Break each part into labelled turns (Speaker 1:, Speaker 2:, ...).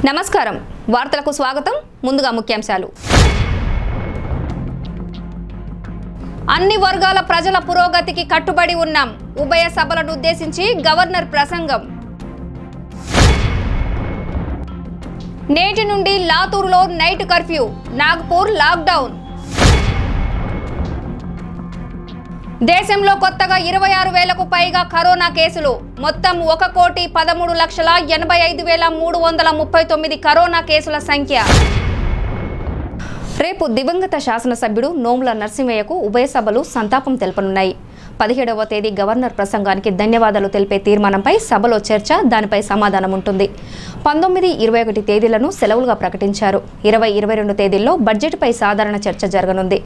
Speaker 1: నమస్కారం వార్తలకు స్వాగతం ముందుగా ముఖ్యాంశాలు అన్ని వర్గాల ప్రజల పురోగతికి కట్టుబడి ఉన్నాం ఉభయ సభలను ఉద్దేశించి గవర్నర్ ప్రసంగం నేటి నుండి లాతూరులో నైట్ కర్ఫ్యూ నాగపూర్ లాక్డౌన్ దేశంలో కొత్తగా 26,000కు పైగా కరోనా కేసులు మొత్తం 1,13,85,339 కరోనా కేసుల సంఖ్య రేపు దివంగత శాసనసభ్యుడు నోముల నరసింహయ్యకు ఉభయ సభలు సంతాపం తెలపనున్నాయి 17వ తేదీ గవర్నర్ ప్రసంగానికి ధన్యవాదాలు తెలిపే తీర్మానంపై సభలో చర్చ దానిపై సమాధానం ఉంటుంది 19, 21 తేదీలను సెలవులుగా ప్రకటించారు 20, 22 తేదీల్లో బడ్జెట్పై సాధారణ చర్చ జరగనుంది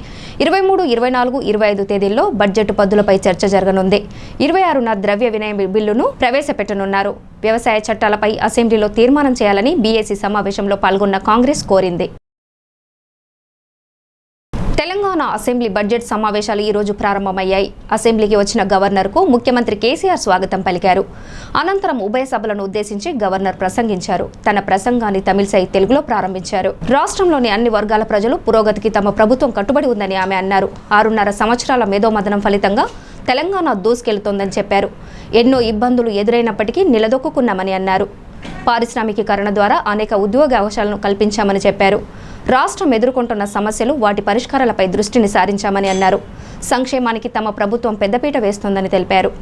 Speaker 1: 23, 24, 25 తేదీల్లో బడ్జెట్ పద్దులపై చర్చ జరగనుంది 26న ద్రవ్య వినిమయ బిల్లును ప్రవేశపెట్టనున్నారు వ్యవసాయ చట్టాలపై అసెంబ్లీలో తీర్మానం చేయాలని బీఏసీ సమావేశంలో పాల్గొన్న కాంగ్రెస్ కోరింది తెలంగాణ అసెంబ్లీ బడ్జెట్ సమావేశాలు ఈ రోజు ప్రారంభమయ్యాయి అసెంబ్లీకి వచ్చిన గవర్నర్కు ముఖ్యమంత్రి కేసీఆర్ స్వాగతం పలికారు అనంతరం ఉభయ సభలను ఉద్దేశించి గవర్నర్ ప్రసంగించారు తన ప్రసంగాన్ని తమిళసై తెలుగులో ప్రారంభించారు రాష్ట్రంలోని అన్ని వర్గాల ప్రజలు పురోగతికి తమ ప్రభుత్వం కట్టుబడి ఉందని ఆమె అన్నారు 6.5 సంవత్సరాల మేధోమథనం ఫలితంగా తెలంగాణ దూసుకెళ్తోందని చెప్పారు ఎన్నో ఇబ్బందులు ఎదురైనప్పటికీ నిలదొక్కున్నామని అన్నారు పారిశ్రామికీకరణ ద్వారా అనేక ఉద్యోగ అవకాశాలను కల్పించామని చెప్పారు రాష్ట్రం ఎదుర్కొంటున్న సమస్యలు వాటి పరిష్కారాలపై దృష్టిని సారించామని అన్నారు సంక్షేమానికి తమ ప్రభుత్వం పెద్దపీట వేస్తోందని తెలిపారు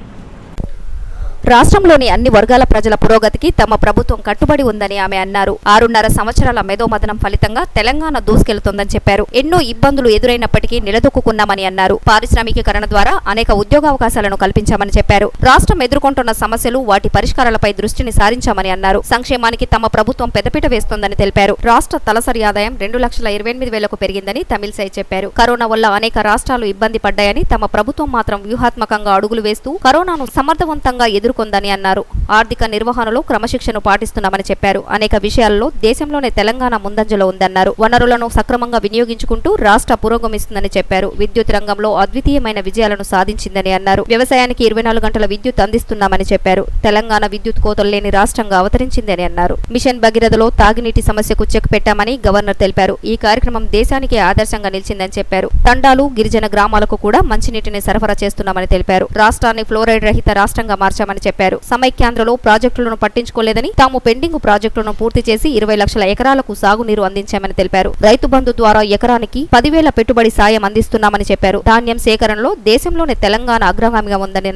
Speaker 1: రాష్ట్రంలోని అన్ని వర్గాల ప్రజల పురోగతికి తమ ప్రభుత్వం కట్టుబడి ఉందని ఆమె అన్నారు 6.5 సంవత్సరాల మేధోమథనం ఫలితంగా తెలంగాణ దూసుకెళ్తోందని చెప్పారు ఎన్నో ఇబ్బందులు ఎదురైనప్పటికీ నిలదొక్కున్నామని అన్నారు పారిశ్రామికీకరణ ద్వారా అనేక ఉద్యోగావకాశాలను కల్పించామని చెప్పారు రాష్ట్రం ఎదుర్కొంటున్న సమస్యలు వాటి పరిష్కారాలపై దృష్టిని సారించామని అన్నారు సంక్షేమానికి తమ ప్రభుత్వం పెద్దపీట వేస్తోందని తెలిపారు రాష్ట్ర తలసరి ఆదాయం 2,28,000కు పెరిగిందని తమిళసై చెప్పారు కరోనా వల్ల అనేక రాష్ట్రాలు ఇబ్బంది పడ్డాయని తమ ప్రభుత్వం మాత్రం వ్యూహాత్మకంగా అడుగులు వేస్తూ కరోనాను సమర్థవంతంగా ఎదుర్కొందని అన్నారు ఆర్థిక నిర్వహణలో క్రమశిక్షణ పాటిస్తున్నామని చెప్పారు అనేక విషయాల్లో దేశంలోనే తెలంగాణ ముందంజలో ఉందన్నారు వనరులను సక్రమంగా వినియోగించుకుంటూ రాష్ట్ర పురోగమిస్తుందని చెప్పారు విద్యుత్ రంగంలో అద్వితీయమైన విజయాలను సాధించిందని అన్నారు వ్యవసాయానికి 24 గంటల విద్యుత్ అందిస్తున్నామని చెప్పారు తెలంగాణ విద్యుత్ కోతలు లేని రాష్ట్రంగా అవతరించిందని అన్నారు మిషన్ భగీరథలో తాగునీటి సమస్యకు చెక్ పెట్టామని గవర్నర్ తెలిపారు ఈ కార్యక్రమం దేశానికి ఆదర్శంగా నిలిచిందని చెప్పారు తండాలు గిరిజన గ్రామాలకు కూడా మంచినీటిని సరఫరా చేస్తున్నామని తెలిపారు రాష్ట్రాన్ని ఫ్లోరైడ్ రహిత రాష్ట్రంగా మార్చామని చెప్పారు సమైక్యాంధ్రలో ప్రాజెక్టులను పట్టించుకోలేదని తాము పెండింగ్ ప్రాజెక్టులను పూర్తి చేసి 20 లక్షల ఎకరాలకు సాగునీరు అందించామని తెలిపారు రైతు బంధు ద్వారా ఎకరానికి 10,000 పెట్టుబడి సాయం అందిస్తున్నామని చెప్పారు ధాన్యం సేకరణలో దేశంలోనే తెలంగాణ అగ్రగామిగా ఉందని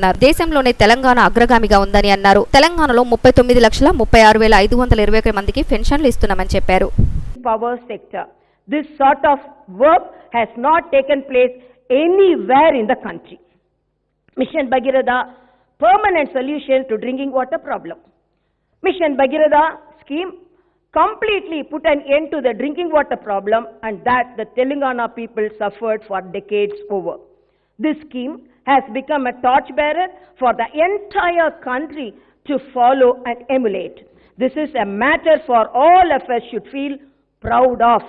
Speaker 1: అన్నారు తెలంగాణలో 39,36,521 మందికి పెన్షన్లు ఇస్తున్నామని చెప్పారు
Speaker 2: Power sector. This sort of work has not taken place anywhere in the country. Mission Bhagiratha, permanent solution to drinking water problem. Mission Bhagiratha scheme completely put an end to the drinking water problem and that the Telangana people suffered for decades over. This scheme has become a torchbearer for the entire country to follow and emulate. This is a matter for all of us should feel proud of.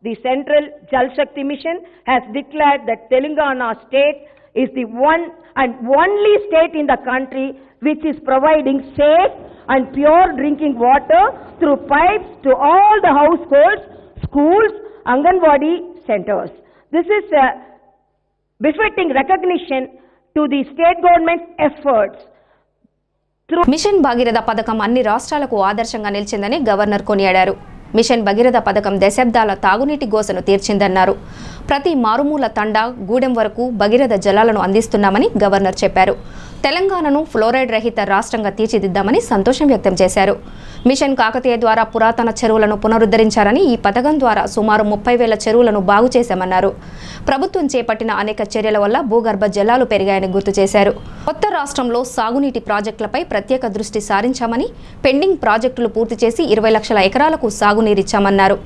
Speaker 2: The Central Jal Shakti Mission has declared that Telangana state is the one and only state in the country which is providing safe and pure drinking water through pipes to all the households, schools, Anganwadi centers. This is a befitting recognition to the state government's efforts.
Speaker 1: Mission Bhagiratha పథకం అన్ని రాష్ట్రాలకు ఆదర్శంగా నిలిచిందని governor కొనియాడారు machine Bhagiratha పథకం దశాబ్దాల తాగునీటి గోసను తీర్చిందన్నారు ప్రతి మారుమూల తండా గూడెం వరకు భగీరథ జలాలను అందిస్తున్నామని గవర్నర్ చెప్పారు తెలంగాణను ఫ్లోరైడ్ రహిత రాష్ట్రంగా తీర్చిదిద్దామని సంతోషం వ్యక్తం చేశారు మిషన్ కాకతీయ ద్వారా పురాతన చెరువులను పునరుద్ధరించారని ఈ పథకం ద్వారా సుమారు 30,000 చెరువులను బాగు చేశామన్నారు ప్రభుత్వం చేపట్టిన అనేక చర్యల వల్ల భూగర్భ జలాలు పెరిగాయని గుర్తు చేశారు కొత్త రాష్ట్రంలో సాగునీటి ప్రాజెక్టులపై ప్రత్యేక దృష్టి సారించామని పెండింగ్ ప్రాజెక్టులు పూర్తి చేసి 20 లక్షల ఎకరాలకు సాగునీరిచ్చామన్నారు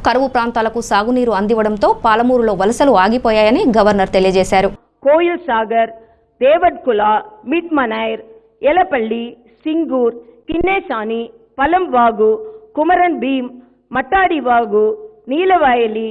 Speaker 1: కరువు ప్రాంతాలకు సాగునీరు అందివ్వడంతో పాలమూరులో వలసలు ఆగిపోయాయని గవర్నర్ తెలియజేశారు
Speaker 2: కోయిల్ సాగర్ దేవడ్కుల మిడ్మనైర్ ఎలపల్లి సింగూర్ కిన్నేసాని పలంవాగు కుమరన్ భీమ్ మట్టాడి వాగు నీలవాయలి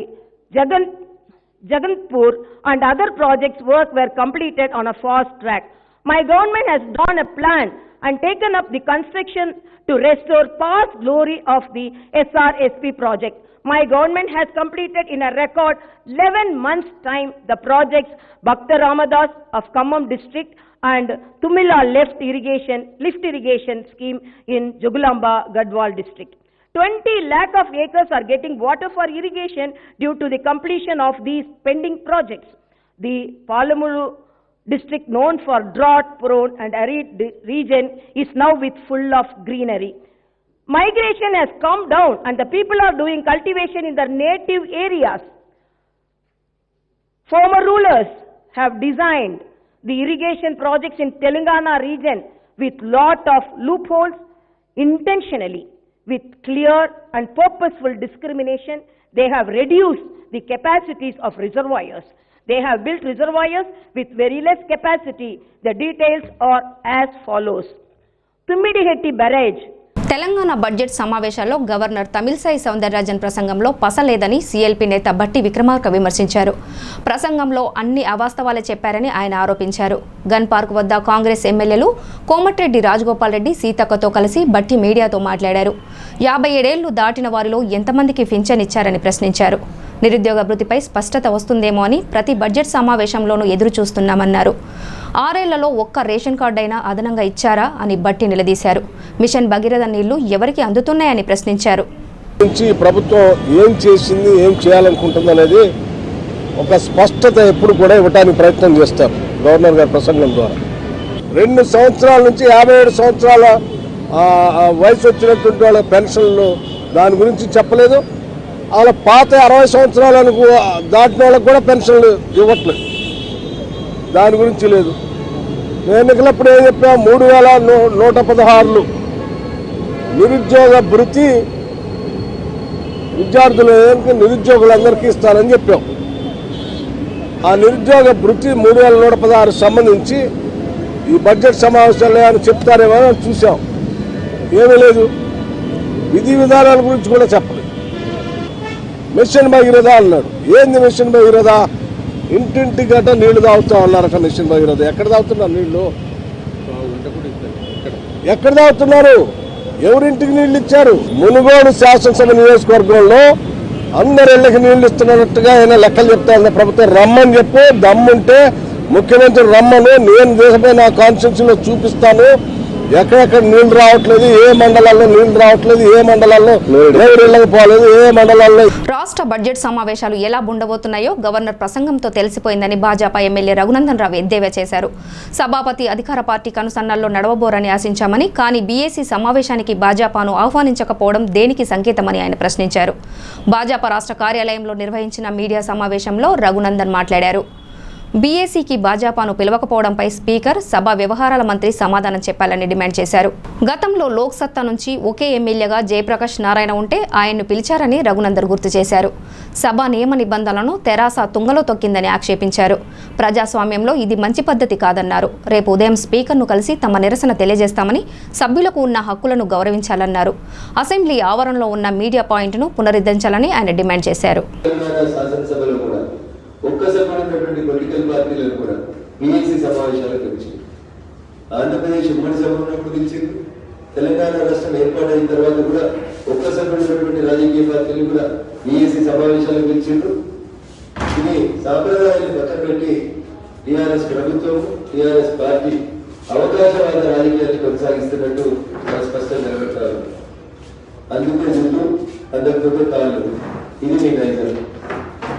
Speaker 2: Jaganpur and other projects work were completed on a fast track. My government has drawn a plan and taken up the construction to restore past glory of the SRSP project. My government has completed in a record 11 months' time the projects Bhakta Ramadas of Khammam district and Tumila lift irrigation scheme in Jogulamba, Gadwal district. 20 lakh of acres are getting water for irrigation due to the completion of these pending projects. The Palamuru district, known for drought-prone and arid region, is now with full of greenery. Migration has come down and the people are doing cultivation in their native areas. Former rulers have designed the irrigation projects in Telangana region with lot of loopholes intentionally. With clear and purposeful discrimination, they have reduced the capacities of reservoirs. They have built reservoirs with very less capacity. The details are as follows. Tummidihetti Barrage.
Speaker 1: Telangana budget సమావేశాల్లో governor Tamilisai Soundararajan ప్రసంగంలో పసలేదని CLP నేత భట్టి విక్రమార్క విమర్శించారు. ప్రసంగంలో అన్ని అవాస్తవాలే చెప్పారని ఆయన ఆరోపించారు. Gun park వద్ద కాంగ్రెస్ ఎమ్మెల్యేలు కోమటిరెడ్డి రాజగోపాల్ రెడ్డి సీతక్కతో కలిసి భట్టి మీడియాతో మాట్లాడారు. 57 ఏళ్లు దాటిన వారిలో ఎంతమందికి పింఛన్ ఇచ్చారని ప్రశ్నించారు. నిరుద్యోగ భృతిపై స్పష్టత వస్తుందేమో అని ప్రతి బడ్జెట్ సమావేశంలోనూ ఎదురు చూస్తున్నామన్నారు. 6 ఏళ్లలో ఒక్క రేషన్ కార్డు అయినా అదనంగా ఇచ్చారా అని భట్టి నిలదీశారు. మిషన్ భగీరథ నీళ్లు ఎవరికి అందుతున్నాయని ప్రశ్నించారు.
Speaker 3: ప్రభుత్వం ఏం చేసింది, ఏం చేయాలనుకుంటుంది అనేది ఒక స్పష్టత ఎప్పుడు కూడా ఇవ్వడానికి ప్రయత్నం చేస్తారు గవర్నర్ గారి ప్రసంగం ద్వారా. 2 సంవత్సరాల నుంచి 57 సంవత్సరాల వయసు వచ్చినటువంటి వాళ్ళ పెన్షన్లు దాని గురించి చెప్పలేదు. అలా పాత 60 సంవత్సరాలకు దాటిన వాళ్ళకు కూడా పెన్షన్లు ఇవ్వట్లేదు, దాని గురించి లేదు. ఎన్నికలప్పుడు ఏం చెప్పా, 3116 నిరుద్యోగ భృతి నిరుద్యోగులందరికీ ఇస్తారని చెప్పాం. ఆ నిరుద్యోగ భృతి 3116 సంబంధించి ఈ బడ్జెట్ సమావేశాల్లో అని చెప్తారేమో చూసాం. ఏమీ లేదు. విధి విధానాల గురించి కూడా చెప్పలేదు. మిషన్ భగీరథ అన్నాడు. ఏంది మిషన్ భగీరథ? ఇంటింటి గట్ట నీళ్లు తాగుతా ఉన్నారట. మిషన్ భగీరథ ఎక్కడ తాగుతున్నారు నీళ్లు? ఎక్కడ తాగుతున్నారు? ఎవరింటికి నీళ్లు ఇచ్చారు? మునుగోడు శాసనసభ నియోజకవర్గంలో అందరి ఇళ్లకి నీళ్లు ఇస్తున్నట్టుగా ఆయన లెక్కలు చెప్తా ఉంది ప్రభుత్వం. రమ్మని చెప్పు, దమ్ముంటే ముఖ్యమంత్రి రమ్మను, నేను దేశపై నా కాన్స్టిట్యూన్సీలో చూపిస్తాను ఎక్కడెక్కడ నీళ్లు రావట్లేదు, ఏ మండలాల్లో నీళ్లు రావట్లేదు, ఏ మండలాల్లో ఎవరు ఇళ్ళకపోలేదు, ఏ మండలాల్లో.
Speaker 1: రాష్ట్ర బడ్జెట్ సమావేశాలు ఎలా ఉండబోతున్నాయో గవర్నర్ ప్రసంగంతో తెలిసిపోయిందని భాజపా ఎమ్మెల్యే రఘునందన్ రావు ఎద్దేవా చేశారు. సభాపతి అధికార పార్టీ కనుసన్నల్లో నడవబోరని ఆశించామని, కానీ బీఏసీ సమావేశానికి భాజపాను ఆహ్వానించకపోవడం దేనికి సంకేతమని ఆయన ప్రశ్నించారు. భాజపా రాష్ట్ర కార్యాలయంలో నిర్వహించిన మీడియా సమావేశంలో రఘునందన్ మాట్లాడారు. బీఏసీకి భాజపాను పిలవకపోవడంపై స్పీకర్, సభా వ్యవహారాల మంత్రి సమాధానం చెప్పాలని డిమాండ్ చేశారు. గతంలో లోక్సత్తా నుంచి ఒకే ఎమ్మెల్యేగా జయప్రకాష్ నారాయణ ఉంటే ఆయన్ను పిలిచారని రఘునందన్ గుర్తు చేశారు. సభా నియమ నిబంధనలను తెరాస తుంగలో తొక్కిందని ఆక్షేపించారు. ప్రజాస్వామ్యంలో ఇది మంచి పద్ధతి కాదన్నారు. రేపు ఉదయం స్పీకర్ను కలిసి తమ నిరసన తెలియజేస్తామని, సభ్యులకు ఉన్న హక్కులను గౌరవించాలన్నారు. అసెంబ్లీ ఆవరణలో ఉన్న మీడియా పాయింట్ను పునరుద్ధరించాలని ఆయన డిమాండ్ చేశారు.
Speaker 4: ఒక్కసమైనటువంటి పొలిటికల్ పార్టీలను కూడా బీఏసీ సమావేశాలకు పిలిచింది. ఆంధ్రప్రదేశ్ ఉమ్మడి సభ ఉన్నప్పుడు పిలిచింది. తెలంగాణ రాష్ట్రం ఏర్పాటైన తర్వాత కూడా ఒక్కసమైనటువంటి రాజకీయ పార్టీలు కూడా బీఏసీ సమావేశాలకు పిలిచిండ్రు. ఇది సాంప్రదాయాన్ని పక్కన పెట్టి టీఆర్ఎస్ ప్రభుత్వం, టీఆర్ఎస్ పార్టీ అవకాశవాద రాజకీయాన్ని కొనసాగిస్తున్నట్టు స్పష్టంగా నిలబెట్టారు. అందుకే ముందు అందకపోతే కాళ్ళు. ఇది మీ నైజం.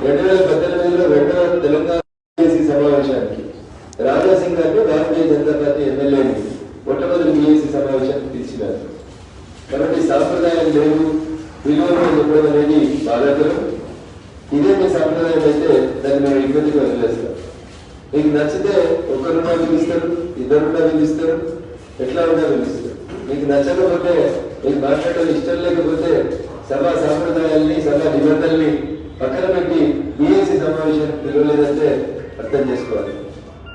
Speaker 4: 2018లో 2వ తెలంగాణ బీఏసీ సమావేశానికి రాజాసింగ్ గారిని భారతీయ జనతా పార్టీ ఎమ్మెల్యేని మొట్టమొదటి బీఏసీ సమావేశానికి పిలిచినారు. కాబట్టి సాంప్రదాయం లేదు, విలువలు చెప్పడం అనేది బాధాకరం. ఇదే మీ సాంప్రదాయం అయితే దాన్ని మేము ఇబ్బందిగా వదిలేస్తాం. మీకు నచ్చితే ఒక్కరున్నా పిలుస్తారు, ఇద్దరున్నా పిలుస్తారు, ఎట్లా ఉన్నా పిలుస్తారు. మీకు నచ్చకపోతే, మీకు మాట్లాడడం ఇష్టం లేకపోతే సభా సాంప్రదాయాల్ని, సభా నిబంధనల్ని పక్కన పెట్టి బీఏసీ సమావేశానికి పిలవలేదంటే అర్థం చేసుకోవాలి.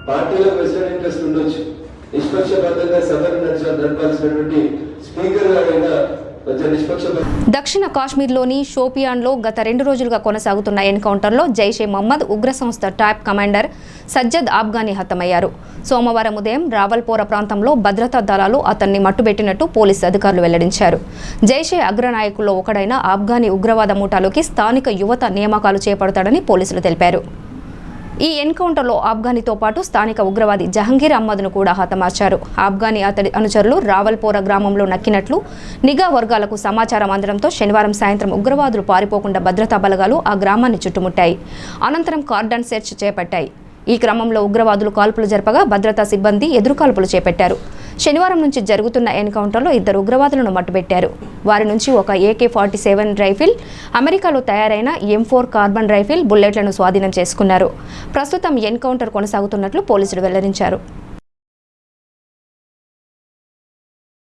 Speaker 4: పార్టీలో వెస్టర్న్ ఇంట్రెస్ట్ ఉండొచ్చు. నిష్పక్షపాతంగా సభను నడపాల్సినటువంటి స్పీకర్ గారైనా కొంచెం నిష్పక్ష
Speaker 1: దక్షిణ కాశ్మీర్లోని షోపియాన్లో గత 2 రోజులుగా కొనసాగుతున్న ఎన్కౌంటర్లో జైషే మహమ్మద్ ఉగ్ర సంస్థ టాప్ కమాండర్ సజ్జద్ ఆఫ్ఘనీ హతమయ్యారు. సోమవారం ఉదయం రావల్పోరా ప్రాంతంలో భద్రతా దళాలు అతన్ని మట్టుబెట్టినట్టు పోలీసు అధికారులు వెల్లడించారు. జైషే అగ్రనాయకుల్లో ఒకడైన ఆఫ్ఘనీ ఉగ్రవాద ముఠాలోకి స్థానిక యువత నియామకాలు చేపడతాడని పోలీసులు తెలిపారు. ఈ ఎన్కౌంటర్లో ఆఫ్ఘనీతో పాటు స్థానిక ఉగ్రవాది జహంగీర్ అహ్మద్ను కూడా హతమార్చారు. ఆఫ్ఘనీ అతడి అనుచరులు రావల్పోరా గ్రామంలో నక్కినట్లు నిఘా వర్గాలకు సమాచారం అందడంతో శనివారం సాయంత్రం ఉగ్రవాదులు పారిపోకుండా భద్రతా బలగాలు ఆ గ్రామాన్ని చుట్టుముట్టాయి. అనంతరం కార్డన్ సెర్చ్ చేపట్టాయి. ఈ క్రమంలో ఉగ్రవాదులు కాల్పులు జరపగా భద్రతా సిబ్బంది ఎదురుకాల్పులు చేపట్టారు. శనివారం నుంచి జరుగుతున్న ఎన్కౌంటర్లో 2 ఉగ్రవాదులను మట్టుబెట్టారు. వారి నుంచి ఒక AK-47 రైఫిల్, అమెరికాలో తయారైన M4 కార్బన్ రైఫిల్, బుల్లెట్లను స్వాధీనం చేసుకున్నారు. ప్రస్తుతం ఎన్కౌంటర్ కొనసాగుతున్నట్లు పోలీసులు వెల్లడించారు.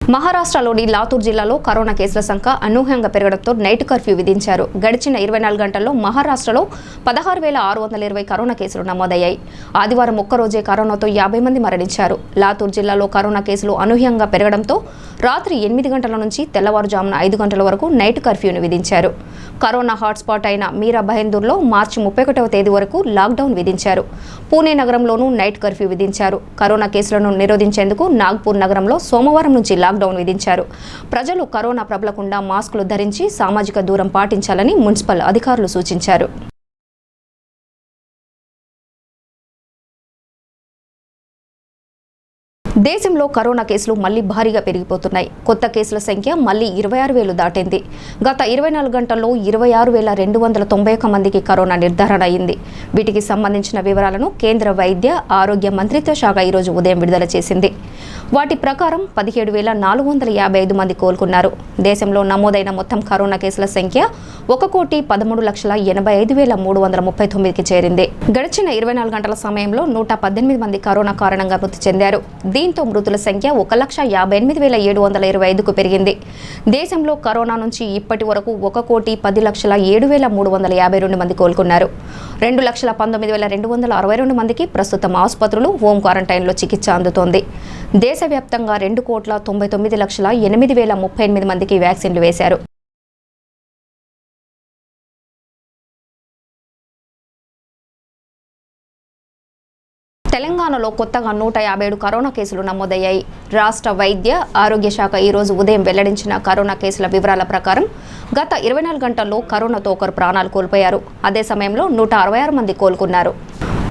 Speaker 1: మహారాష్ట్రలోని లాతూర్ జిల్లాలో కరోనా కేసుల సంఖ్య అనూహ్యంగా పెరగడంతో నైట్ కర్ఫ్యూ విధించారు. గడిచిన 24 గంటల్లో మహారాష్ట్రలో 16,620 కరోనా కేసులు నమోదయ్యాయి. ఆదివారం ఒక్కరోజే కరోనాతో 50 మంది మరణించారు. లాతూర్ జిల్లాలో కరోనా కేసులు అనూహ్యంగా పెరగడంతో రాత్రి 8 గంటల నుంచి తెల్లవారుజామున 5 గంటల వరకు నైట్ కర్ఫ్యూను విధించారు. కరోనా హాట్స్పాట్ అయిన మీరా బహదూర్లో మార్చి 31వ తేదీ వరకు లాక్డౌన్ విధించారు. పూణే నగరంలోనూ నైట్ కర్ఫ్యూ విధించారు. కరోనా కేసులను నిరోధించేందుకు నాగ్పూర్ నగరంలో సోమవారం నుంచి లాక్డౌన్ విధించారు. ప్రజలు కరోనా ప్రబలకుండా మాస్కులు ధరించి సామాజిక దూరం పాటించాలని మున్సిపల్ అధికారులు సూచించారు. దేశంలో కరోనా కేసులు మళ్లీ భారీగా పెరిగిపోతున్నాయి. కొత్త కేసుల సంఖ్య మళ్లీ 26,000 దాటింది. గత 24 గంటల్లో 26,291 మందికి కరోనా నిర్ధారణ అయింది. వీటికి సంబంధించిన వివరాలను కేంద్ర వైద్య ఆరోగ్య మంత్రిత్వ శాఖ ఈరోజు ఉదయం విడుదల చేసింది. వాటి ప్రకారం 17,455 మంది కోలుకున్నారు. దేశంలో నమోదైన మొత్తం కరోనా కేసుల సంఖ్య 1,13,85,339కి చేరింది. గడిచిన 24 గంటల సమయంలో 118 మంది కరోనా కారణంగా మృతి చెందారు. దీంతో మృతుల సంఖ్య 1,58,725కు పెరిగింది. దేశంలో కరోనా నుంచి ఇప్పటి వరకు 1,10,07,352 మంది కోలుకున్నారు. 2,19,262 మందికి ప్రస్తుతం ఆసుపత్రులు, హోం క్వారంటైన్లో చికిత్స అందుతోంది. దేశవ్యాప్తంగా 2,99,08,038 మందికి వ్యాక్సిన్లు వేశారు. తెలంగాణలో కొత్తగా 157 కరోనా కేసులు నమోదయ్యాయి. రాష్ట్ర వైద్య ఆరోగ్య శాఖ ఈరోజు ఉదయం వెల్లడించిన కరోనా కేసుల వివరాల ప్రకారం గత 24 గంటల్లో కరోనాతో ఒకరు ప్రాణాలు కోల్పోయారు. అదే సమయంలో 166 మంది కోలుకున్నారు.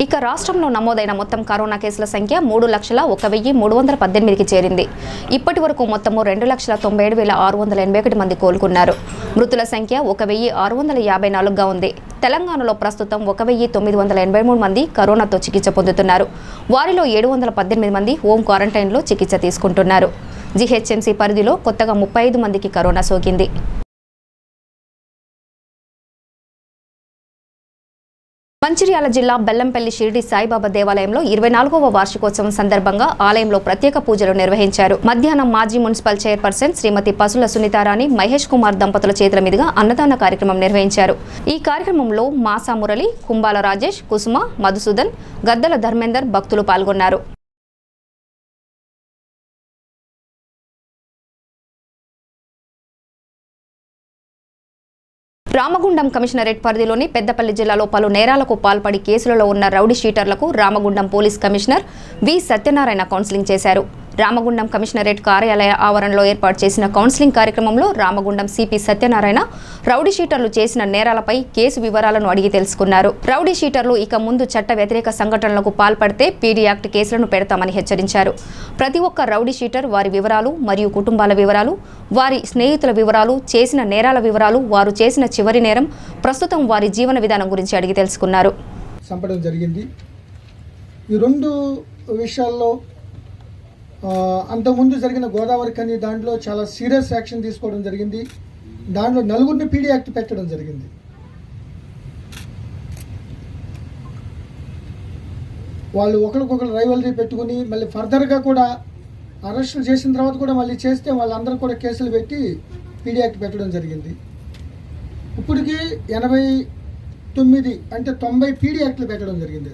Speaker 1: ఇక రాష్ట్రంలో నమోదైన మొత్తం కరోనా కేసుల సంఖ్య 3,01,318కి చేరింది. ఇప్పటి వరకు మొత్తము 2,97,681 మంది కోలుకున్నారు. మృతుల సంఖ్య 1,654గా ఉంది. తెలంగాణలో ప్రస్తుతం 1,983 మంది కరోనాతో చికిత్స పొందుతున్నారు. వారిలో 718 మంది హోం క్వారంటైన్లో చికిత్స తీసుకుంటున్నారు. GHMC పరిధిలో కొత్తగా 35 మందికి కరోనా సోకింది. మంచిర్యాల జిల్లా బెల్లంపల్లి షిరిడి సాయిబాబా దేవాలయంలో 24వ వార్షికోత్సవం సందర్భంగా ఆలయంలో ప్రత్యేక పూజలు నిర్వహించారు. మధ్యాహ్నం మాజీ మున్సిపల్ చైర్పర్సన్ శ్రీమతి పసుల సునీతారాణి, మహేష్ కుమార్ దంపతుల చేతుల మీదుగా అన్నదాన కార్యక్రమం నిర్వహించారు. ఈ కార్యక్రమంలో మాసా మురళి, కుంబాల రాజేష్, కుసుమ, మధుసూదన్, గద్దల ధర్మేందర్ భక్తులు పాల్గొన్నారు. రామగుండం కమిషనరేట్ పరిధిలోని పెద్దపల్లి జిల్లాలో పలు నేరాలకు పాల్పడి కేసులలో ఉన్న రౌడీ షీటర్లకు Ramagundam police commissioner V Satyanarayana counselling చేశారు. రామగుండం కమిషనరేట్ కార్యాలయ ఆవరణలో ఏర్పాటు చేసిన కౌన్సిలింగ్ కార్యక్రమంలో రామగుండం సిపి సత్యనారాయణ రౌడీ షీటర్లు చేసిన నేరాలపై కేసు వివరాలను అడిగి తెలుసుకున్నారు. రౌడీ షీటర్లు ఇక ముందు చట్ట వ్యతిరేక సంఘటనలకు పాల్పడితే పీడీ యాక్ట్ కేసులను పెడతామని హెచ్చరించారు. ప్రతి ఒక్క రౌడీ షీటర్ వారి వివరాలు మరియు కుటుంబాల వివరాలు, వారి స్నేహితుల వివరాలు, చేసిన నేరాల వివరాలు, వారు చేసిన చివరి నేరం, ప్రస్తుతం వారి జీవన విధానం గురించి అడిగి తెలుసుకున్నారు.
Speaker 5: సంపడం జరిగింది. ఈ రెండు విషయాల్లో అంతకుముందు జరిగిన గోదావరి కని దాంట్లో చాలా సీరియస్ యాక్షన్ తీసుకోవడం జరిగింది. దాంట్లో 4 పీడీ యాక్ట్ పెట్టడం జరిగింది. వాళ్ళు ఒకరికొకరు రైవలరీ పెట్టుకుని మళ్ళీ ఫర్దర్గా కూడా అరెస్టులు చేసిన తర్వాత కూడా మళ్ళీ చేస్తే వాళ్ళందరూ కూడా కేసులు పెట్టి పీడీ యాక్ట్ పెట్టడం జరిగింది. ఇప్పటికీ 89 అంటే 90 పీడీ యాక్ట్లు పెట్టడం జరిగింది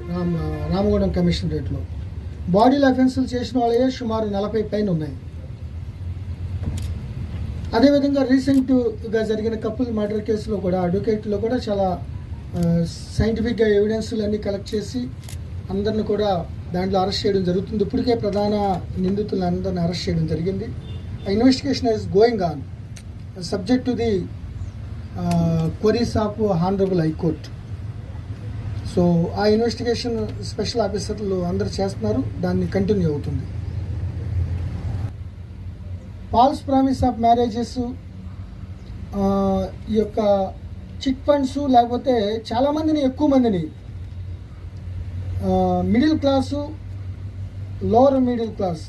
Speaker 5: రామగుండం కమిషనరేట్లో. బాడీల అఫెన్సులు చేసిన వాళ్ళే సుమారు 40 పైన ఉన్నాయి. అదేవిధంగా రీసెంట్గా జరిగిన కపుల్ మర్డర్ కేసులో కూడా అడ్వకేట్లో కూడా చాలా సైంటిఫిక్గా ఎవిడెన్స్లు అన్నీ కలెక్ట్ చేసి అందరిని కూడా దాంట్లో అరెస్ట్ చేయడం జరుగుతుంది. ఇప్పటికే ప్రధాన నిందితులను అందరిని అరెస్ట్ చేయడం జరిగింది. Investigation is going on subject to the queries of honourable high court. So ఆ ఇన్వెస్టిగేషన్ స్పెషల్ ఆఫీసర్లు అందరు చేస్తున్నారు, దాన్ని కంటిన్యూ అవుతుంది. ఫాల్స్ ప్రామిస్ ఆఫ్ మ్యారేజెస్, ఈ యొక్క చిట్ ఫండ్స్, లేకపోతే చాలామందిని ఎక్కువ మందిని middle class, lower middle class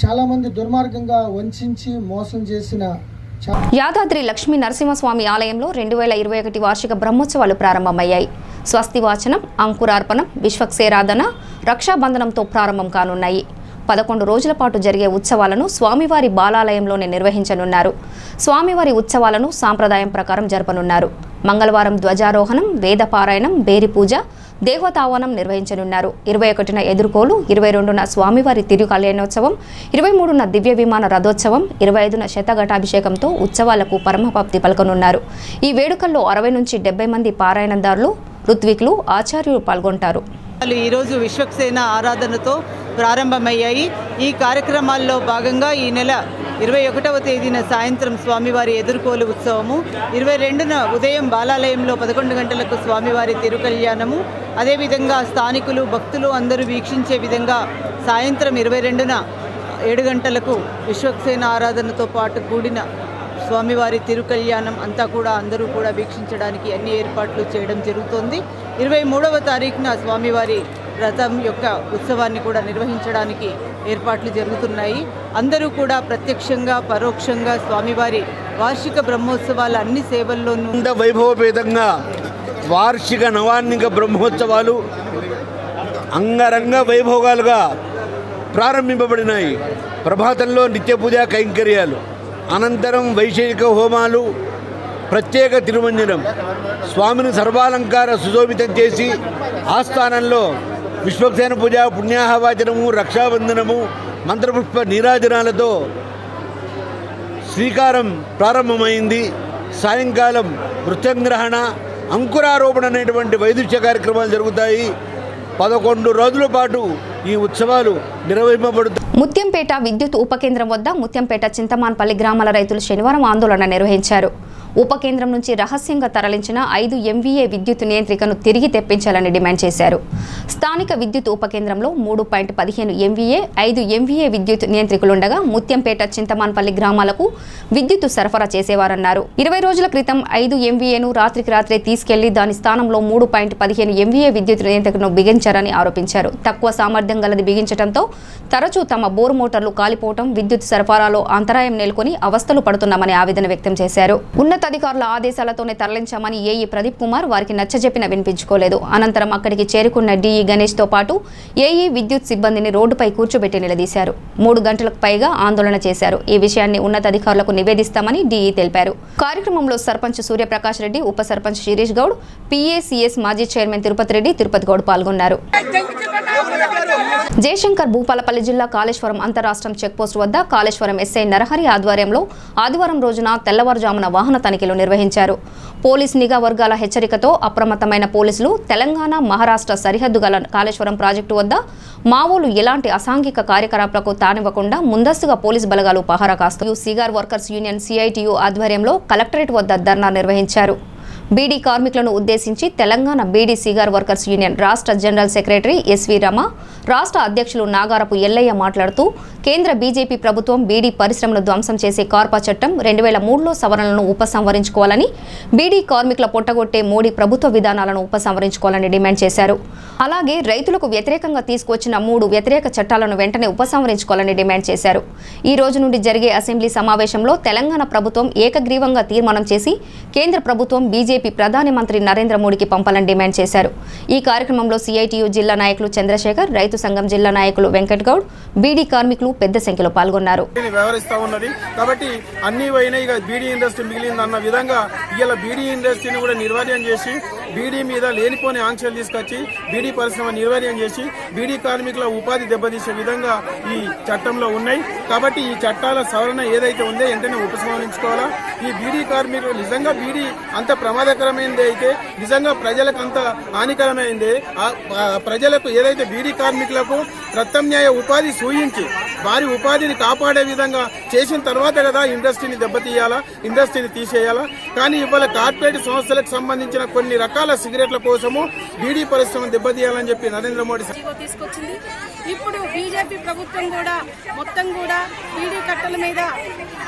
Speaker 5: చాలామంది దుర్మార్గంగా వంచి మోసం చేసిన
Speaker 1: యాదాద్రి లక్ష్మీ నరసింహస్వామి ఆలయంలో 2021 వార్షిక బ్రహ్మోత్సవాలు ప్రారంభమయ్యాయి. స్వస్తి వాచనం, అంకురార్పణం, విశ్వక్సేరాధన, రక్షాబంధనంతో ప్రారంభం కానున్నాయి. 11 రోజుల పాటు జరిగే ఉత్సవాలను స్వామివారి బాలాలయంలోనే నిర్వహించనున్నారు. స్వామివారి ఉత్సవాలను సాంప్రదాయం ప్రకారం జరపనున్నారు. మంగళవారం ధ్వజారోహణం, వేదపారాయణం, బేరి పూజ, దేవతావనం నిర్వహించనున్నారు. 21న ఎదుర్కోలు, 22న స్వామివారి తిరు కళ్యాణోత్సవం, 23న దివ్య విమాన రథోత్సవం, 25న శతఘటాభిషేకంతో ఉత్సవాలకు పరమపాప్తి పలకనున్నారు. ఈ వేడుకల్లో 60 నుంచి 70 మంది పారాయణదారులు, ఋత్వికులు, ఆచార్యులు పాల్గొంటారు.
Speaker 6: ఈరోజు విశ్వక్సేన ఆరాధనతో ప్రారంభమయ్యాయి. ఈ కార్యక్రమాల్లో భాగంగా ఈ నెల 21వ తేదీన సాయంత్రం స్వామివారి ఎదుర్కోలు ఉత్సవము, 22న ఉదయం బాలాలయంలో 11 గంటలకు స్వామివారి తిరుకల్యాణము, అదేవిధంగా స్థానికులు, భక్తులు అందరూ వీక్షించే విధంగా సాయంత్రం 22న 7 గంటలకు విశ్వక్సేన ఆరాధనతో పాటు కూడిన స్వామివారి తిరుకల్యాణం అంతా కూడా అందరూ కూడా వీక్షించడానికి అన్ని ఏర్పాట్లు చేయడం జరుగుతోంది. 23వ తారీఖున స్వామివారి రథం యొక్క ఉత్సవాన్ని కూడా నిర్వహించడానికి ఏర్పాట్లు జరుగుతున్నాయి. అందరూ కూడా ప్రత్యక్షంగా పరోక్షంగా స్వామివారి వార్షిక బ్రహ్మోత్సవాల అన్ని సేవల్లోనూ
Speaker 7: వైభవపేతంగా వార్షిక నవాన్నిక బ్రహ్మోత్సవాలు అంగరంగ వైభోగాలుగా ప్రారంభింపబడినాయి. ప్రభాతంలో నిత్య పూజా కైంకర్యాలు, అనంతరం వైశేషిక హోమాలు, ప్రత్యేక తిరుమంజనం, స్వామిని సర్వాలంకార సుశోభితం చేసి ఆస్థానంలో విశ్వక్సేన పూజ, పుణ్యాహవాచనము, రక్షాబంధనము, మంత్రపుష్ప నీరాజనాలతో శ్రీకారం ప్రారంభమైంది. సాయంకాలం మృత్యంగ్రహణ, అంకురారోపణ అనేటువంటి వైదుష్య కార్యక్రమాలు జరుగుతాయి. 11 రోజుల పాటు ఈ ఉత్సవాలు నిర్వహింపబడుతాయి.
Speaker 1: ముత్యంపేట విద్యుత్ ఉపకేంద్రం వద్ద ముత్యంపేట చింతమాన్పల్లి గ్రామాల రైతులు శనివారం ఆందోళన నిర్వహించారు. ఉపకేంద్రం నుంచి రహస్యంగా తరలించిన 5 MVA విద్యుత్ నియంత్రికను తిరిగి తెప్పించాలని డిమాండ్ చేశారు. స్థానిక విద్యుత్ ఉపకేంద్రంలో 3.15 MVA, 5 MVA విద్యుత్ నియంత్రికలుండగా ముత్యంపేట చింతమాన్పల్లి గ్రామాలకు విద్యుత్ సరఫరా చేసేవారన్నారు. 20 రోజుల క్రితం 5 MVAను రాత్రికి రాత్రే తీసుకెళ్లి దాని స్థానంలో 3.15 MVA విద్యుత్ నియంత్రికను బిగించారని ఆరోపించారు. తక్కువ సామర్థ్యం గలది బిగించడంతో తరచూ తమ బోరు మోటార్లు కాలిపోవడం, విద్యుత్ సరఫరాలో అంతరాయం నెలకొని అవస్థలు పడుతున్నామని ఆవేదన వ్యక్తం చేశారు. ఉన్నతాధికారుల ఆదేశాలతోనే తరలించామని ఏఈ ప్రదీప్ కుమార్ వారికి నచ్చజెప్పిన వినిపించుకోలేదు. అనంతరం అక్కడికి చేరుకున్న డీఈ గణేష్ తో పాటు ఏఈ విద్యుత్ సిబ్బందిని రోడ్డుపై కూర్చోబెట్టి నిలదీశారు. 3 గంటలకు పైగా ఆందోళన చేశారు. ఈ విషయాన్ని ఉన్నతాధికారులకు నివేదిస్తామని డీఈ తెలిపారు. కార్యక్రమంలో సర్పంచ్ సూర్యప్రకాష్ రెడ్డి, ఉప సర్పంచ్ శిరీష్ గౌడ్, PACS మాజీ చైర్మన్ తిరుపతి రెడ్డి, తిరుపతి గౌడ్ పాల్గొన్నారు. జయశంకర్ భూపాలపల్లి జిల్లా కాళేశ్వరం అంతరాష్ట్రం చెక్పోస్ట్ వద్ద కాళేశ్వరం ఎస్ఐ నరహరి ఆధ్వర్యంలో ఆదివారం రోజున తెల్లవారుజామున వాహన తనిఖీలు నిర్వహించారు. పోలీస్ నిఘా వర్గాల హెచ్చరికతో అప్రమత్తమైన పోలీసులు తెలంగాణ, మహారాష్ట్ర సరిహద్దు గల కాళేశ్వరం ప్రాజెక్టు వద్ద మావోలు ఎలాంటి అసాంఘిక కార్యకలాపాలకు తానివ్వకుండా ముందస్తుగా పోలీసు బలగాలు పహారా కాస్తూ సిగార్ వర్కర్స్ యూనియన్ CITU ఆధ్వర్యంలో కలెక్టరేట్ వద్ద ధర్నా నిర్వహించారు. బీడీ కార్మికులను ఉద్దేశించి Telangana beedi cigar workers union రాష్ట్ర జనరల్ సెక్రటరీ SV రమ, రాష్ట్ర అధ్యక్షులు నాగారపు ఎల్లయ్య మాట్లాడుతూ కేంద్ర బీజేపీ ప్రభుత్వం బీడీ పరిశ్రమను ధ్వంసం చేసే కార్పా చట్టం 2003లో సవరణలను ఉపసంహరించుకోవాలని, బీడీ కార్మికుల పొట్టగొట్టే మోడీ ప్రభుత్వ విధానాలను ఉపసంహరించుకోవాలని డిమాండ్ చేశారు. అలాగే రైతులకు వ్యతిరేకంగా తీసుకొచ్చిన 3 వ్యతిరేక చట్టాలను వెంటనే ఉపసంహరించుకోవాలని డిమాండ్ చేశారు. ఈ రోజు నుండి జరిగే అసెంబ్లీ సమావేశంలో తెలంగాణ ప్రభుత్వం ఏకగ్రీవంగా తీర్మానం చేసి కేంద్ర ప్రభుత్వం బీజేపీ ప్రధాని మంత్రి నరేంద్ర మోడీకి పంపాలని డిమాండ్ చేశారు. ఈ కార్యక్రమంలో CITU జిల్లా నాయకులు చంద్రశేఖర్, రైతు సంఘం జిల్లా నాయకులు వెంకట్ గౌడ్, బీడీ కార్మికులు పెద్ద సంఖ్యలో పాల్గొన్నారు.
Speaker 8: కాబట్టి అన్ని పోయినా ఇక బీడీ ఇండస్ట్రీ మిగిలిందన్న విధంగా ఇలా బీడీ ఇండస్ట్రీని కూడా నిర్వహణ చేసి బీడీ మీద లేనిపోని ఆంక్షలు తీసుకొచ్చి బీడీ పరిశ్రమ నిర్వీర్యం చేసి బీడీ కార్మికుల ఉపాధి దెబ్బతీసే విధంగా ఈ చట్టంలో ఉన్నాయి. కాబట్టి ఈ చట్టాల సవరణ ఏదైతే ఉందో వెంటనే ఉపసంహరించుకోవాలా. ఈ బీడీ కార్మికులు నిజంగా బీడీ అంత ప్రమాదకరమైనది అయితే, నిజంగా ప్రజలకు అంత హానికరమైంది, ప్రజలకు ఏదైతే బీడీ కార్మికులకు ప్రత్యామ్నాయ ఉపాధి సూచించి వారి ఉపాధిని కాపాడే విధంగా చేసిన తర్వాత కదా ఇండస్ట్రీని దెబ్బతీయాలా, ఇండస్ట్రీని తీసేయాలా. కానీ ఇవాళ కార్పొరేట్ సంస్థలకు సంబంధించిన కొన్ని రకాల సిగరెట్ల కోసము బీడీ పరిశ్రమను దెబ్బతీయాలని చెప్పి నరేంద్ర మోడీ
Speaker 9: తీసుకొచ్చింది. ఇప్పుడు బీజేపీ ప్రభుత్వం కూడా మొత్తం కూడా బీడీ కట్టల మీద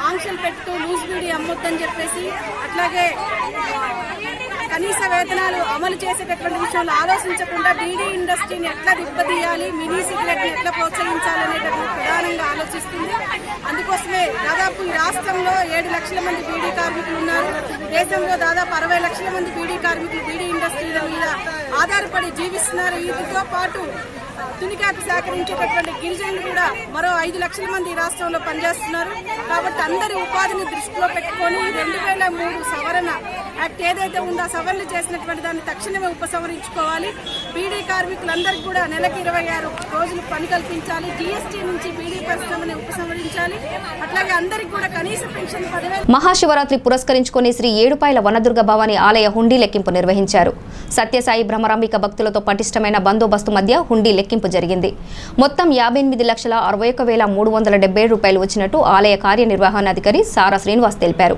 Speaker 9: ఆంక్షలు పెడుతూ లూజ్ బీడీ అమ్మొద్దని చెప్పేసి, అట్లాగే కనీస వేతనాలు అమలు చేసేటటువంటి విషయంలో ఆలోచించకుండా బీడీ ఇండస్ట్రీని ఎట్లా దెబ్బతీయాలి, మినీ సిగరెట్ని ఎట్లా ప్రోత్సహించాలనేటటువంటి ప్రధానంగా ఆలోచిస్తుంది. అందుకోసమే దాదాపు ఈ రాష్ట్రంలో 7 లక్షల మంది బీడీ కార్మికులు ఉన్నారు. దేశంలో దాదాపు 60 లక్షల మంది బీడీ కార్మికులు బీడీ ఇండస్ట్రీల మీద ఆధారపడి జీవిస్తున్నారు. వీటితో పాటు తునికాకు సేకరించేటటువంటి గిరిజనులు కూడా మరో 5 లక్షల మంది ఈ రాష్ట్రంలో పనిచేస్తున్నారు. కాబట్టి అందరి ఉపాధిని దృష్టిలో పెట్టుకొని 2003 సవరణ యాక్ట్ ఏదైతే ఉందో సవరణ చేసినటువంటి దాన్ని తక్షణమే ఉపసంహరించుకోవాలి. బీడీ కార్మికులందరికీ కూడా నెలకి 26 రోజులు పని కల్పించాలి. జీఎస్టీ నుంచి బీడీ పరిశ్రమని ఉపసంహరించాలి. అట్లాగే అందరికీ కూడా కనీస పెన్షన్ 10,000.
Speaker 1: మహాశివరాత్రి పురస్కరించుకొని శ్రీ ఏడుపాయల వనదుర్గ భవాని ఆలయ హుండీ లెక్కింపు నిర్వహించారు. సత్యసాయి భ్రమరాంబిక భక్తులతో పటిష్టమైన బందోబస్తు మధ్య హుండీ లెక్కింపు జరిగింది. మొత్తం 58,61,370 రూపాయలు వచ్చినట్టు ఆలయ కార్యనిర్వహణాధికారి సారా శ్రీనివాస్ తెలిపారు.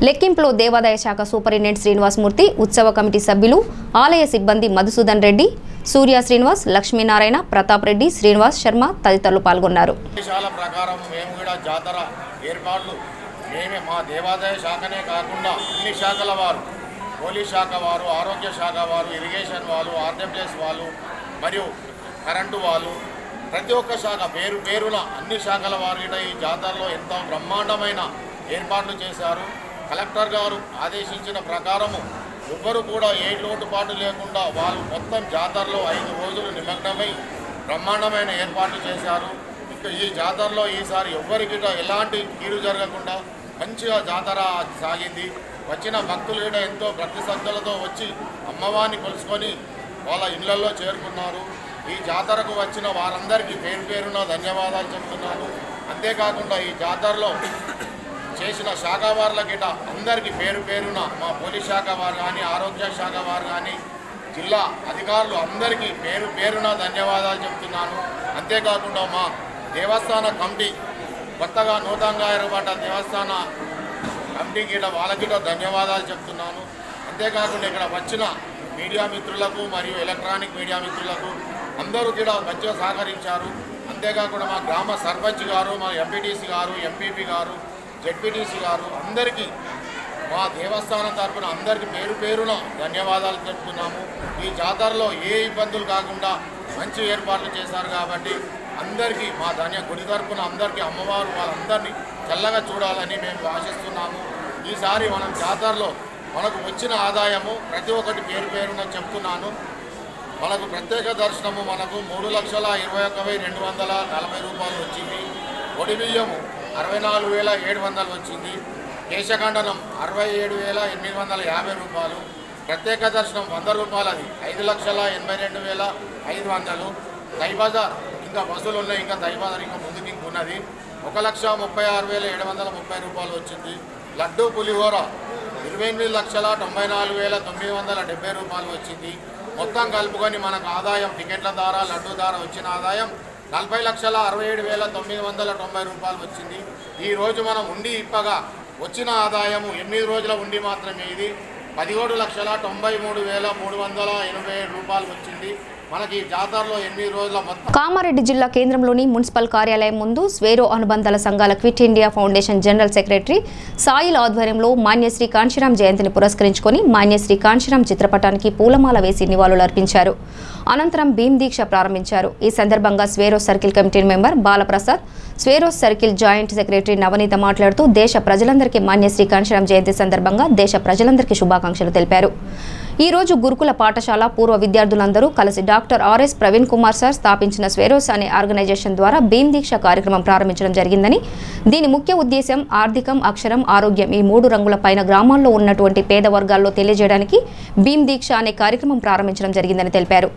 Speaker 1: లెక్కింపులో దేవాదాయ శాఖ సూపరింటెండెంట్ శ్రీనివాసమూర్తి, ఉత్సవ కమిటీ సభ్యులు, ఆలయ సిబ్బంది మధుసూదన్ రెడ్డి, సూర్య శ్రీనివాస్, లక్ష్మీనారాయణ, ప్రతాప్ రెడ్డి, శ్రీనివాస్ శర్మ తదితరులు పాల్గొన్నారు. మా దేవాదాయ శాఖనే కాకుండా అన్ని శాఖల వారు, పోలీస్ శాఖ వారు, ఆరోగ్య శాఖ వారు, ఇరిగేషన్ వాళ్ళు, ఆర్డబ్ల్యూఎస్ వాళ్ళు మరియు కరెంటు వాళ్ళు, ప్రతి ఒక్క శాఖ పేరు పేరున అన్ని శాఖల వారు ఈ జాతరలో ఎంతో బ్రహ్మాండమైన ఏర్పాట్లు చేశారు. కలెక్టర్ గారు ఆదేశించిన ప్రకారము ఎవ్వరు కూడా ఏ లోటుపాటు లేకుండా వాళ్ళు మొత్తం జాతరలో 5 రోజులు నిమగ్నమై బ్రహ్మాండమైన ఏర్పాట్లు చేశారు. ఇంకా ఈ జాతరలో ఈసారి ఎవ్వరికి ఎలాంటి కీడు జరగకుండా మంచిగా జాతర సాగింది. వచ్చిన భక్తులు కూడా ఎంతో భక్తి శ్రద్ధలతో వచ్చి అమ్మవారిని కొలుసుకొని వాళ్ళ ఇళ్లలో చేరుకున్నారు. ఈ జాతరకు వచ్చిన వారందరికీ పేరు పేరున ధన్యవాదాలు చెప్తున్నాను. అంతేకాకుండా ఈ జాతరలో చేసిన శాఖ వారుల గిట అందరికీ పేరు పేరున మా పోలీస్ శాఖ వారు కానీ, ఆరోగ్య శాఖ వారు కానీ, జిల్లా అధికారులు అందరికీ పేరు పేరున ధన్యవాదాలు చెప్తున్నాను. అంతేకాకుండా మా దేవస్థాన కమిటీ కొత్తగా నూతనంగా ఏర్పడ్డ దేవస్థాన కమిటీ గిట వాళ్ళకిట ధన్యవాదాలు చెప్తున్నాను. అంతేకాకుండా ఇక్కడ వచ్చిన మీడియా మిత్రులకు మరియు ఎలక్ట్రానిక్ మీడియా మిత్రులకు అందరూ కూడా మంచిగా సహకరించారు. అంతేకాకుండా మా గ్రామ సర్పంచ్ గారు, మా ఎంపీటీసీ గారు, ఎంపీపీ గారు, జెడ్పీటీసీ గారు అందరికీ మా దేవస్థానం తరఫున అందరికీ పేరు పేరున ధన్యవాదాలు చెప్తున్నాము. ఈ జాతరలో ఏ ఇబ్బందులు కాకుండా మంచి ఏర్పాట్లు చేశారు కాబట్టి అందరికీ మా గుడి తరఫున అందరికీ అమ్మవారు వాళ్ళందరినీ చల్లగా చూడాలని మేము ఆశిస్తున్నాము. ఈసారి మనం జాతరలో మనకు వచ్చిన ఆదాయము ప్రతి ఒక్కటి పేరు పేరున చెప్తున్నాను. మనకు ప్రత్యేక దర్శనము మనకు 3,21,240 రూపాయలు వచ్చింది. పొడి బియ్యము 64,700 వచ్చింది. కేశఖండనం 67,850 రూపాయలు. ప్రత్యేక దర్శనం 100 రూపాయలు, అది 5,82,500. దైబజార్ ఇంకా బస్సులు ఉన్నాయి, ఇంకా దైబజార్ ఇంకా ముందుకు ఇంకున్నది. 1,36,730 రూపాయలు వచ్చింది. లడ్డూ పులిహోర 28,94,970 రూపాయలు వచ్చింది. మొత్తం కలుపుకొని మనకు ఆదాయం టికెట్ల ద్వారా, లడ్డూ ద్వారా వచ్చిన ఆదాయం 40,67,990 రూపాయలు వచ్చింది. ఈరోజు మనం ఉండి ఇప్పగా వచ్చిన ఆదాయము 8 రోజుల ఉండి మాత్రమే ఇది 17,93,387 రూపాయలు వచ్చింది. మనకి జాతరలో 8 రోజుల మొత్తం. కామారెడ్డి జిల్లా కేంద్రంలోని మున్సిపల్ కార్యాలయం ముందు స్వేరో అనుబంధాల సంఘాల quit India foundation general secretary soil ఆధ్వర్యంలో మాన్యశ్రీ కాంశీరాం జయంతిని పురస్కరించుకొని మాన్యశ్రీ కాంశీరాం చిత్రపటానికి పూలమాల వేసి నివాళులర్పించారు. అనంతరం భీమ్ దీక్ష ప్రారంభించారు. ఈ సందర్భంగా Swaero circle committee member Balaprasad, Swaero circle joint secretary Navaneetha మాట్లాడుతూ దేశ ప్రజలందరికీ మాన్యశ్రీ కాంశీరాం జయంతి సందర్భంగా దేశ ప్రజలందరికీ శుభాకాంక్షలు తెలిపారు. ఈ రోజు గురుకుల పాఠశాల పూర్వ విద్యార్థులందరూ కలిసి doctor RS Praveen Kumar sir స్థాపించిన స్వేరోస్ అనే ఆర్గనైజేషన్ ద్వారా భీమ్ దీక్ష కార్యక్రమం ప్రారంభించడం జరిగిందని, దీని ముఖ్య ఉద్దేశం ఆర్థికం, అక్షరం, ఆరోగ్యం ఈ 3 రంగులపైన గ్రామాల్లో ఉన్నటువంటి పేద వర్గాల్లో తెలియజేయడానికి భీమ్ దీక్ష అనే కార్యక్రమం ప్రారంభించడం జరిగిందని తెలిపారు.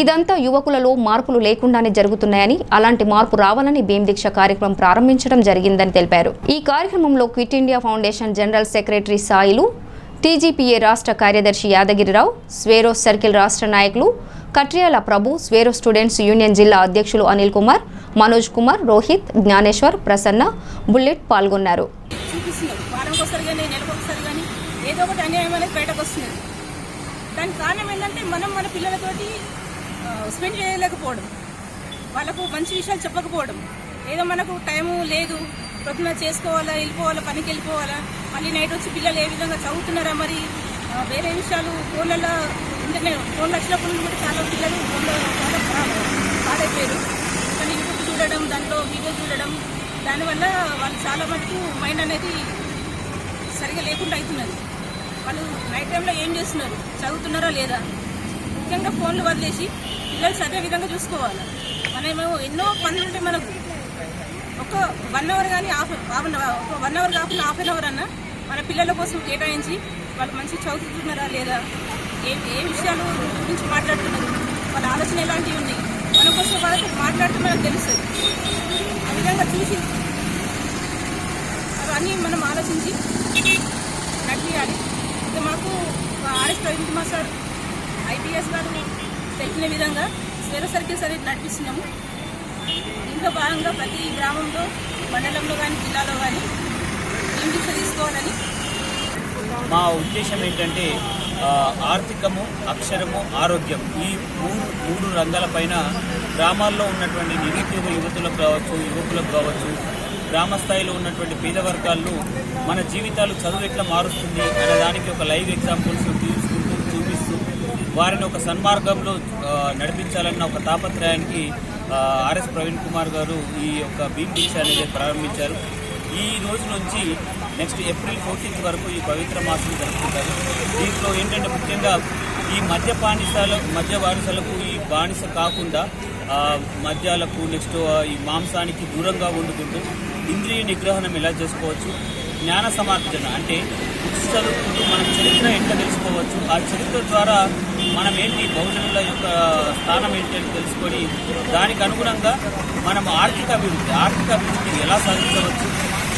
Speaker 1: ఇదంతా యువకులలో మార్పులు లేకుండానే జరుగుతున్నాయని, అలాంటి మార్పు రావాలని భీమ్ దీక్ష కార్యక్రమం ప్రారంభించడం జరిగిందని తెలిపారు. ఈ కార్యక్రమంలో quit India foundation general secretary Sailu, TGPA రాష్ట్ర కార్యదర్శి యాదగిరిరావు, స్వేరోస్ సర్కిల్ రాష్ట్ర నాయకులు కట్రియాల ప్రభు, స్వేరో స్టూడెంట్స్ యూనియన్ జిల్లా అధ్యక్షులు అనిల్ కుమార్, మనోజ్ కుమార్, రోహిత్, జ్ఞానేశ్వర్, ప్రసన్న, బుల్లెట్ పాల్గొన్నారు.
Speaker 9: ఏదో ఒకటి అన్యాయం అనేది బయటకు వస్తుంది. దానికి కారణం ఏంటంటే మనం మన పిల్లలతోటి స్పెండ్ చేయలేకపోవడం, వాళ్ళకు మంచి విషయాలు చెప్పకపోవడం, ఏదో మనకు టైము లేదు, పొద్దున చేసుకోవాలా, వెళ్ళిపోవాలా, పనికి వెళ్ళిపోవాలా, మళ్ళీ నైట్ వచ్చి పిల్లలు ఏ విధంగా చదువుతున్నారా, మరి వేరే విషయాలు ఫోన్లలో ఇంటర్నెట్ ఫోన్లు వచ్చినప్పుడు కూడా చాలా పిల్లలు ఫోన్లో పాడైపోయారు. కానీ యూట్యూబ్ చూడడం, దాంట్లో వీడియో చూడడం, దానివల్ల వాళ్ళు చాలా మటుకు మైండ్ అనేది సరిగా లేకుండా అవుతున్నది. వాళ్ళు నైట్ టైంలో ఏం చేస్తున్నారు, చదువుతున్నారా లేదా, ముఖ్యంగా ఫోన్లు వదిలేసి పిల్లలు చదివే విధంగా చూసుకోవాలి. మనమేమో ఎన్నో పనులు ఉంటే మనకు ఒక 1 అవర్ కానీ ఒక 1 అవర్ కాకుండా హాఫ్ అన్ అవర్ అన్న మన పిల్లల కోసం కేటాయించి వాళ్ళు మంచిగా చదువుతున్నారా లేదా, ఏ విషయాలు గురించి మాట్లాడుతున్నారు, వాళ్ళ ఆలోచన ఎలాంటివి ఉన్నాయి, మన కోసం వాళ్ళతో మాట్లాడితే మనకు తెలుస్తుంది. ఆ విధంగా చూసి అవన్నీ మనం ఆలోచించి నడిపియాలి. ఇది మాకు RS Praveen Kumar sir IPS గారు తెలిపిన విధంగా స్వేరో సర్కిల్స్ అనేది నడిపిస్తున్నాము. దీంట్లో భాగంగా ప్రతి గ్రామంలో, మండలంలో కానీ జిల్లాలో కానీ ఏం దీక్ష తీసుకోవాలని
Speaker 10: మా ఉద్దేశం ఏంటంటే ఆర్థికము, అక్షరము, ఆరోగ్యం ఈ మూడు రంగాలపైన గ్రామాల్లో ఉన్నటువంటి నిరుద్యోగ యువతులకు కావచ్చు, యువకులకు కావచ్చు, గ్రామ స్థాయిలో ఉన్నటువంటి పేద వర్గాల్లో మన జీవితాలు చదువు ఎట్లా మారుస్తుంది అనే దానికి ఒక లైవ్ ఎగ్జాంపుల్స్ తీసుకుంటూ చూపిస్తూ వారిని ఒక సన్మార్గంలో నడిపించాలన్న ఒక తాపత్రయానికి ఆర్ఎస్ ప్రవీణ్ కుమార్ గారు ఈ యొక్క భీమ్ దీక్ష అనేది ప్రారంభించారు. ఈ రోజు నుంచి నెక్స్ట్ ఏప్రిల్ 14 వరకు ఈ పవిత్ర మాసం జరుపుకుంటారు. దీంట్లో ఏంటంటే ముఖ్యంగా ఈ మద్య బానిసలకు ఈ బానిస కాకుండా మద్యాలకు, నెక్స్ట్ ఈ మాంసానికి దూరంగా వండుకుంటూ ఇంద్రియ నిగ్రహణం ఎలా చేసుకోవచ్చు, జ్ఞాన సమార్జన అంటే బుక్స్ చదువుకుంటూ మనం చరిత్ర ఎట్లా తెలుసుకోవచ్చు, ఆ చరిత్ర ద్వారా మనం ఏంటి బహుజనుల యొక్క స్థానం ఏంటి అని తెలుసుకొని దానికి అనుగుణంగా మనం ఆర్థిక అభివృద్ధి ఎలా సాధించవచ్చు,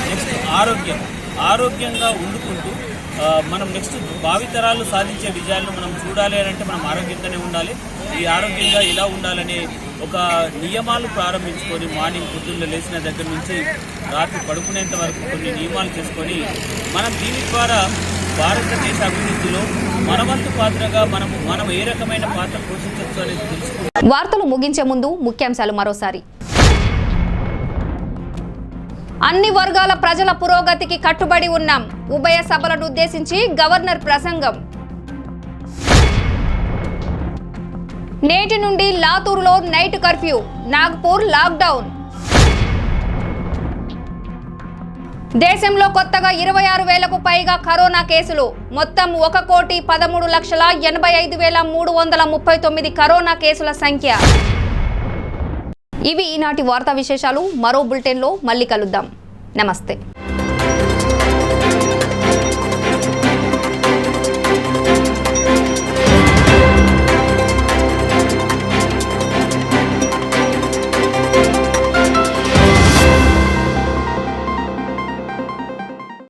Speaker 10: నెక్స్ట్ ఆరోగ్యంగా వండుకుంటూ మనం నెక్స్ట్ భావితరాలు సాధించే విజయాలను మనం చూడాలి అని అంటే మనం ఆరోగ్యంగానే ఉండాలి. ఈ ఆరోగ్యంగా ఎలా ఉండాలనే ఒక నియమాలు ప్రారంభించుకొని మార్నింగ్ పొద్దున్న లేచిన దగ్గర నుంచి రాత్రి పడుకునేంత వరకు కొన్ని నియమాలు చేసుకొని మనం దీని ద్వారా భారతదేశ అభివృద్ధిలో మనవంతు పాత్రగా మనం ఏ రకమైన పాత్ర పోషించవచ్చు అనేది తెలుసుకుంటాం.
Speaker 1: వార్తలు ముగించే ముందు ముఖ్యాంశాలు మరోసారి. అన్ని వర్గాల ప్రజల పురోగతికి కట్టుబడి ఉన్నాం. ఉభయ సభలను ఉద్దేశించి గవర్నర్ ప్రసంగం. నేటి నుండి లాతూరులో నైట్ కర్ఫ్యూ, నాగ్పూర్ లాక్డౌన్. దేశంలో కొత్తగా 26,000కు పైగా కరోనా కేసులు. మొత్తం 1,13,85,339 కరోనా కేసుల సంఖ్య. ఇవి ఈనాటి వార్తా విశేషాలు. మరో బులెటిన్లో మళ్ళీ కలుద్దాం. నమస్తే.